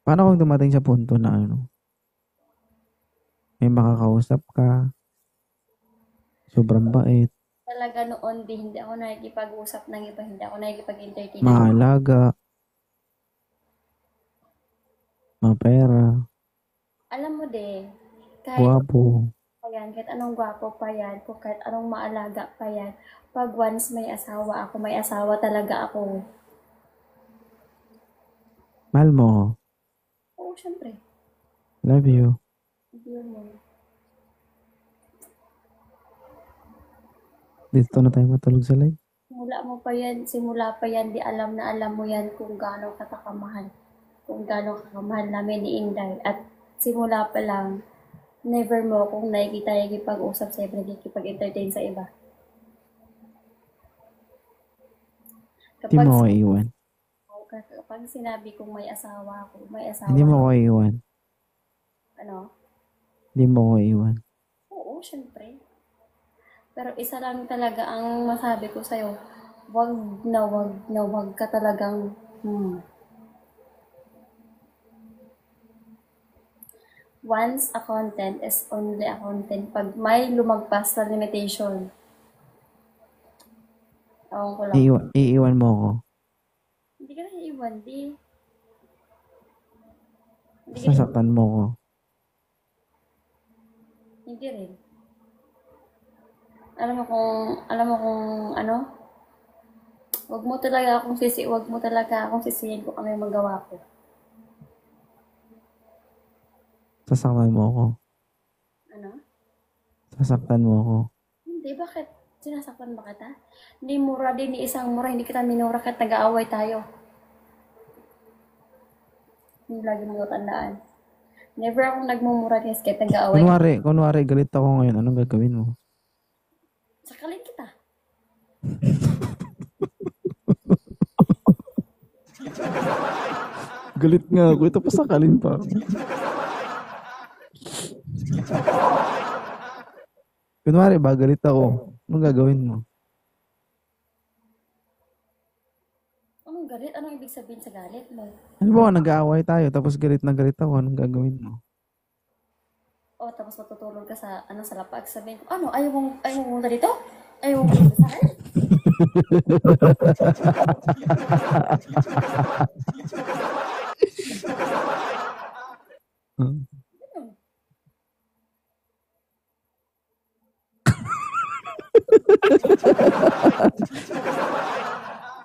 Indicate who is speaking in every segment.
Speaker 1: Paano kung dumating sa punto na may makakausap ka, sobrang bait,
Speaker 2: Talaga noon, hindi ako nakikipag-usap ng iba, hindi ako nakikipag-entertain ng iba.
Speaker 1: maalaga, mapera,
Speaker 2: Alam mo din, kahit
Speaker 1: gwapo.
Speaker 2: pa yan, kahit anong gwapo pa yan, kung kahit anong maalaga pa yan, pag once may asawa ako, may asawa talaga ako.
Speaker 1: Mahal mo ako.
Speaker 2: Oo, syempre.
Speaker 1: Love you.
Speaker 2: Yun mo.
Speaker 1: Dito na tayo matulog sa live.
Speaker 2: Simula pa yan, di alam na alam mo yan kung gaano katakamahal. Kung gaano kakamahal namin ni Inday. At simula pa lang, never mo akong nakikita nakikipag-usap sa'yo, nakikipag-entertain sa iba.
Speaker 1: Hindi
Speaker 2: Kapag,
Speaker 1: mo ako iiwan.
Speaker 2: kapag sinabi kong may asawa ako, may
Speaker 1: Hindi
Speaker 2: asawa
Speaker 1: mo
Speaker 2: ako,
Speaker 1: ako iiwan.
Speaker 2: ano?
Speaker 1: Hindi mo ako iiwan.
Speaker 2: Oo, syempre. Pero isa lang talaga ang masabi ko sa'yo, wag ka talagang, once a content is only a content pag may lumagpas na limitation. Ewan ko lang.
Speaker 1: Iiwan mo ako.
Speaker 2: Hindi ka na iiwan, di. Hindi ka na,
Speaker 1: Sasaktan mo ako.
Speaker 2: hindi rin. Alam mo kung ano, wag mo talaga akong sisihin kung ano yung magawa ko.
Speaker 1: Sasaktan mo ako.
Speaker 2: Ano?
Speaker 1: Sasaktan mo ako.
Speaker 2: Hindi, bakit? Sinasaktan ba kita? Hindi mura din ni isang mura, hindi kita minura kahit nag-aaway tayo. Yung lagi mo tandaan. Never akong nagmumura guys kahit nag-aaway.
Speaker 1: Kunwari, galit ako ngayon. Anong gagawin mo?
Speaker 2: Sakalin kita.
Speaker 1: Galit nga ako. Ito pa sakalin pa. Kunwari ba, galit ako. Anong gagawin mo?
Speaker 2: Anong galit? Anong ibig sabihin sa galit mo?
Speaker 1: Ano ba, nag-aaway tayo, tapos galit na galit ako. Anong gagawin mo?
Speaker 2: O, tapos matutulog ka sa lapag. Sabihin ko, ano, ayaw mong pumunta dito? Ayaw mong pumunta sa akin?
Speaker 1: Hmm.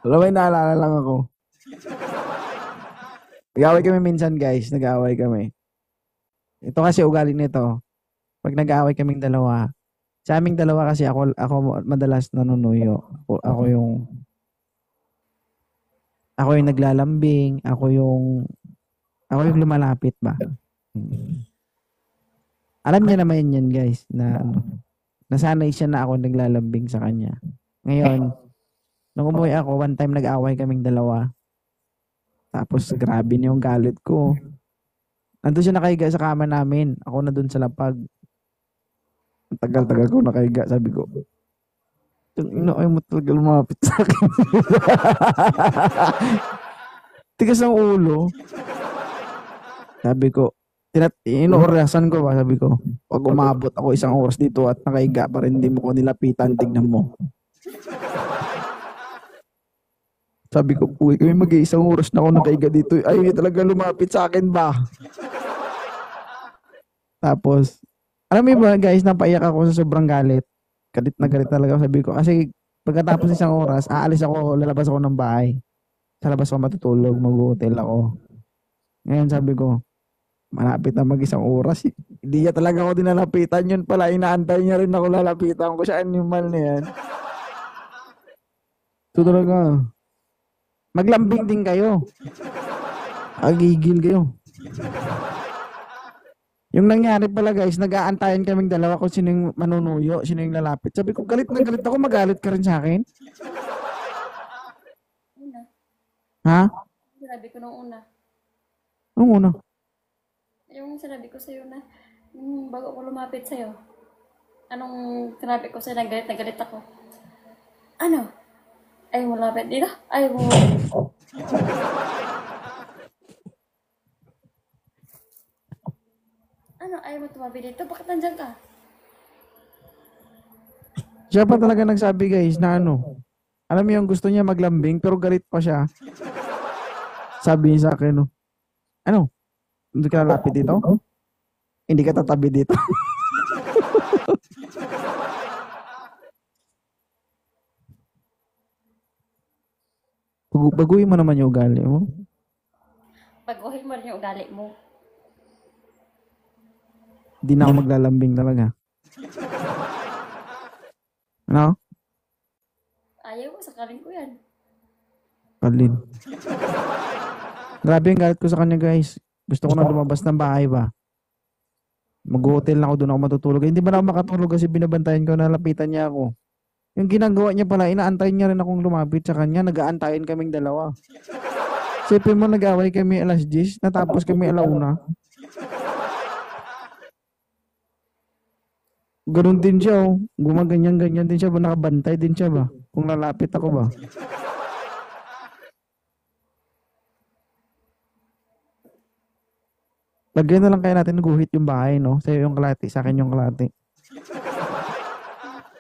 Speaker 1: Alam mo, may naalala lang ako. Nag-aaway kami minsan, guys. Nag-aaway kami. Ito kasi ugali nito. Pag nag-aaway kaming dalawa, sa aming dalawa kasi ako madalas nanunuyo. Ako yung naglalambing, ako yung lumalapit ba. Hmm. Alam niya naman yan, guys, na nasanay siya na ako naglalambing sa kanya. Ngayon, nung umuwi ako, one time nag-aaway kaming dalawa. Tapos grabe na yung galit ko. Nandun siya nakahiga sa kama namin. Ako na dun sa lapag. Ang tagal-tagal ko nakahiga. Sabi ko, ayaw mo talaga lumapit sa akin. Tigas ng ulo. Sabi ko, inuurasan ko ba? Sabi ko, pag umabot ako isang oras dito at nakahiga pa rin, hindi mo ko nilapitan, tignan mo. Sabi ko, uwi kami mag-iisang oras na ako nakahiga dito. Ayaw niya talaga lumapit sa akin ba? Tapos, alam mo ba guys, napaiyak ako sa sobrang galit. Galit na galit talaga. Sabi ko, kasi pagkatapos isang oras, aalis ako, lalabas ako ng bahay. Sa labas ako matutulog, mag-hotel ako. Ngayon sabi ko, malapit na mag-isang oras. Hindi niya talaga ako dinalapitan. Yun pala, inaantay niya rin ako lalapitan ko sa animal na yan. So talaga, maglambing din kayo. Agigil kayo. Yung nangyari pala guys, nag-aantayan kaming dalawa kung sino yung manunuyo, sino yung lalapit. Sabi ko, galit na galit ako, magalit ka rin sa akin.
Speaker 2: Una.
Speaker 1: Ha?
Speaker 2: Sinabi ko nung una.
Speaker 1: Anong una?
Speaker 2: Yung sinabi ko sa'yo na, bago ako lumapit sa'yo. Anong sinabi ko sa'yo, na galit ako. Ano? Ayaw mo lumapit dito? Ayaw mo. Ano, ayaw mo tumabi dito? Bakit nandyan ka?
Speaker 1: Siya pa talaga nagsabi guys na ano. Alam mo yung gusto niya maglambing pero galit pa siya. Sabi niya sa akin, no, ano? Hindi ka lalapit dito? Hindi ka tatabi dito. Baguhin mo naman yung ugali mo.
Speaker 2: Baguhin mo rin yung ugali mo.
Speaker 1: Hindi na ako maglalambing talaga. Ano?
Speaker 2: Ayaw mo, sakalin ko yan.
Speaker 1: Kalin. Grabe yung galit ko sa kanya guys. Gusto ko na lumabas ng bahay ba. Mag-hotel na ako, doon ako matutulog. Hindi ba na ako makatulog kasi binabantayan ko, nalapitan niya ako. Yung ginagawa niya pala, inaantayin niya rin akong lumapit sa kanya. Nag-aantayin kaming dalawa. Sipin mo, nag-away kami alas 10, natapos kami alauna. Ganun din siya, oh. Gumaganyan-ganyan din siya ba? Nakabantay din siya ba? Kung lalapit ako ba? Lagyan na lang kaya natin guhit yung bahay, no? Sa'yo yung kalati, sa akin yung kalati.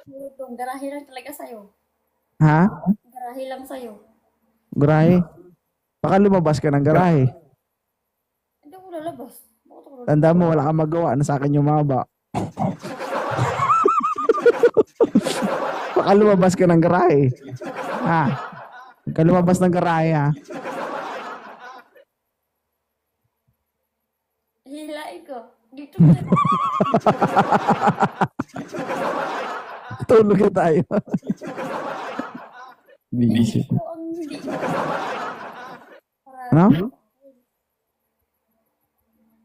Speaker 2: Itong garahe lang talaga sa'yo.
Speaker 1: Ha?
Speaker 2: Garahe lang sa'yo.
Speaker 1: Garahe? Baka lumabas ka ng garahe.
Speaker 2: Hindi ako lalabas. Bakit ako lalabas?
Speaker 1: Tanda mo, wala kang magawa na sa akin yung maba. Baka lumabas ka ng garahe. Ha? Baka lumabas ng garahe, ha?
Speaker 2: Hihilain ko. Dito na.
Speaker 1: Tulog na tayo. Busy.
Speaker 2: Ikaw ang hindi. Para-
Speaker 1: Ano?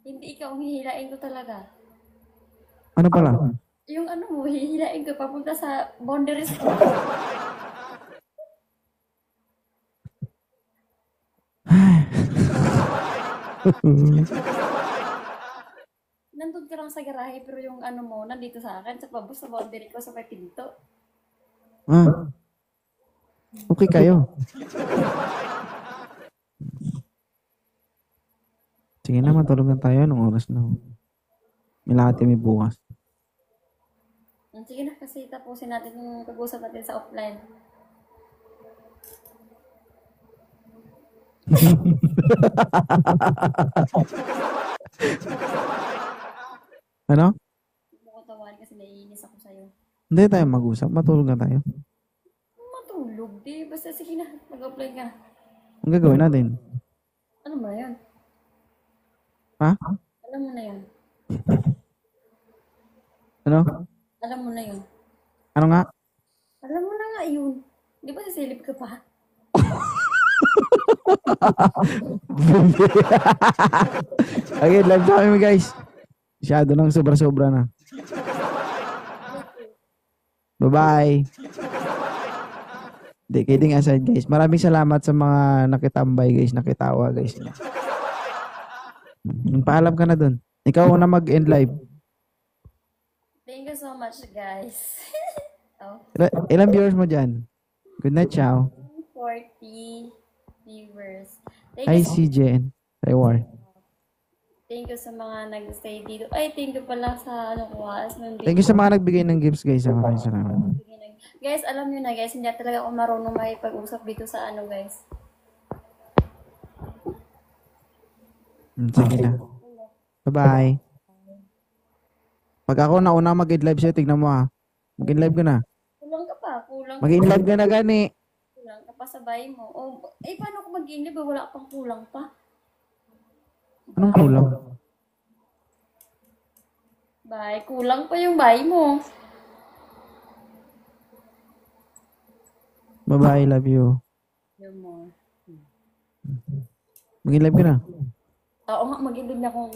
Speaker 2: Hindi ikaw ang hihilain ko talaga.
Speaker 1: Ano pala?
Speaker 2: Yung ano mo, hihilain ko papunta sa boundaries ko. Nandun ka lang sa garahe pero yung ano mo, nandito sa akin, sa pabos, sa boundary ko, sa may pinto.
Speaker 1: Ah. Okay kayo. Sige na, matulog na tayo. Anong oras na? May lakad kami bukas.
Speaker 2: Sige na, kasi tapusin natin yung pag-usap natin sa offline.
Speaker 1: Ano?
Speaker 2: Hindi mo ko tawanan kasi naiinis ako sa'yo.
Speaker 1: Hindi tayo mag-usap. Matulog na tayo.
Speaker 2: Matulog, di. Basta sige na, mag-offline ka.
Speaker 1: Ang gagawin natin?
Speaker 2: Ano mo na yun?
Speaker 1: Ha?
Speaker 2: Alam mo na yun.
Speaker 1: Ano?
Speaker 2: Alam mo na yun.
Speaker 1: Ano nga?
Speaker 2: Alam mo na nga yun. Di ba sisilip ka pa?
Speaker 1: Okay, live na kami guys. Masyado nang sobra-sobra na. Bye-bye. Hindi, kidding aside guys. Maraming salamat sa mga nakitambay guys, nakitawa guys. Paalam ka na dun. Ikaw na mag-end live.
Speaker 2: Thank you so much, guys. Oh,
Speaker 1: Ilang viewers mo dyan? Good night, ciao.
Speaker 2: 40 viewers. Thank
Speaker 1: Hi,
Speaker 2: you,
Speaker 1: CJN. Reward.
Speaker 2: thank you sa mga nag-stay dito. Ay, thank you pala sa ano ko,
Speaker 1: Thank you sa mga nagbigay ng gifts guys. Maraming salamat.
Speaker 2: Guys, alam nyo na guys, hindi talaga ako marunong makipag-usap dito sa ano guys.
Speaker 1: Sige na. Bye-bye. Pag ako nauna mag-end live sa'yo, tignan mo ha. Mag-end live ka na.
Speaker 2: Kulang ka pa, kulang ka
Speaker 1: Mag-end live ka na gani.
Speaker 2: kulang ka pa sa bahay mo. Oh, eh, paano ko mag-inib? Wala pang kulang pa.
Speaker 1: Anong kulang?
Speaker 2: Bye, kulang pa yung bahay mo.
Speaker 1: Bye-bye, love you.
Speaker 2: Yung more.
Speaker 1: Mag-end live ka na.
Speaker 2: Oo nga, mag-inib na akong